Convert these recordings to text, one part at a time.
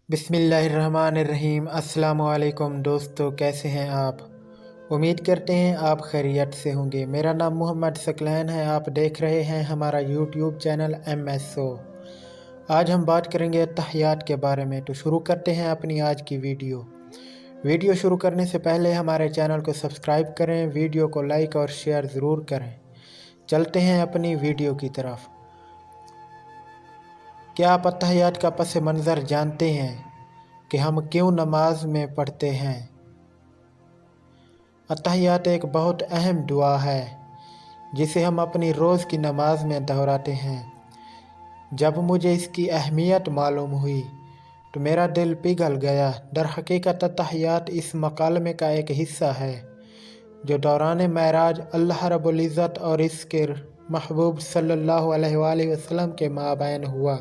بسم اللہ الرحمن الرحیم۔ السلام علیکم دوستو، کیسے ہیں آپ؟ امید کرتے ہیں آپ خیریت سے ہوں گے۔ میرا نام محمد ثقلین ہے، آپ دیکھ رہے ہیں ہمارا یوٹیوب چینل MSO۔ آج ہم بات کریں گے تحیات کے بارے میں، تو شروع کرتے ہیں اپنی آج کی ویڈیو شروع کرنے سے پہلے ہمارے چینل کو سبسکرائب کریں، ویڈیو کو لائک اور شیئر ضرور کریں۔ چلتے ہیں اپنی ویڈیو کی طرف۔ کیا آپ تحیات کا پس منظر جانتے ہیں کہ ہم کیوں نماز میں پڑھتے ہیں؟ تحیات ایک بہت اہم دعا ہے جسے ہم اپنی روز کی نماز میں دہراتے ہیں۔ جب مجھے اس کی اہمیت معلوم ہوئی تو میرا دل پگھل گیا۔ در حقیقت تحیات اس مکالمے کا ایک حصہ ہے جو دوران معراج اللہ رب العزت اور اس کے محبوب صلی اللہ علیہ وآلہ وسلم کے مابین ہوا۔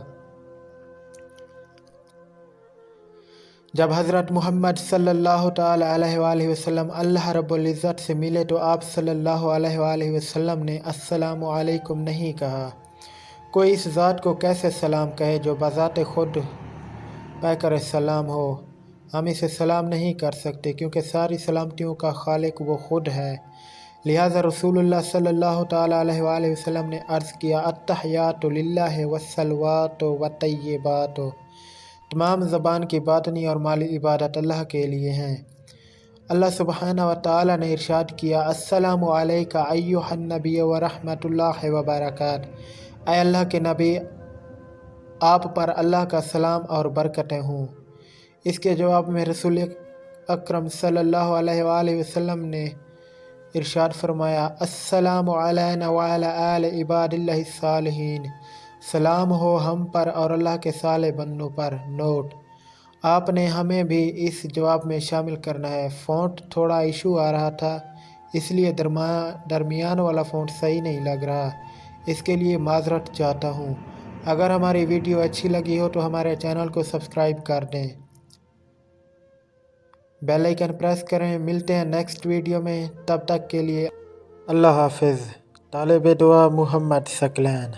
جب حضرت محمد صلی اللہ تعالی علیہ وآلہ وسلم اللہ رب العزت سے ملے تو آپ صلی اللہ علیہ وآلہ وسلم نے السلام علیکم نہیں کہا۔ کوئی اس ذات کو کیسے سلام کہے جو بذات خود پیکر سلام ہو؟ ہم اسے سلام نہیں کر سکتے کیونکہ ساری سلامتیوں کا خالق وہ خود ہے۔ لہٰذا رسول اللہ صلی اللہ تعالی علیہ وآلہ وسلم نے عرض کیا، التحیات للہ والصلوات والطیبات، تمام زبان کی باطنی اور مالی عبادت اللہ کے لیے ہیں۔ اللہ سبحانہ و تعالی نے ارشاد کیا، السلام علیک ایھا النبی ورحمۃ اللہ وبرکاتہ، اے اللہ کے نبی، آپ پر اللہ کا سلام اور برکتیں ہوں۔ اس کے جواب میں رسول اکرم صلی اللہ علیہ وآلہ وسلم نے ارشاد فرمایا، السلام علینا وعلی آل عباد اللہ الصالحین، سلام ہو ہم پر اور اللہ کے صالح بندوں پر۔ نوٹ: آپ نے ہمیں بھی اس جواب میں شامل کرنا ہے۔ فونٹ تھوڑا ایشو آ رہا تھا، اس لیے درمیان والا فونٹ صحیح نہیں لگ رہا، اس کے لیے معذرت چاہتا ہوں۔ اگر ہماری ویڈیو اچھی لگی ہو تو ہمارے چینل کو سبسکرائب کر دیں، بیل آئیکن پریس کریں۔ ملتے ہیں نیکسٹ ویڈیو میں، تب تک کے لیے اللہ حافظ۔ طالب دعا محمد ثقلین۔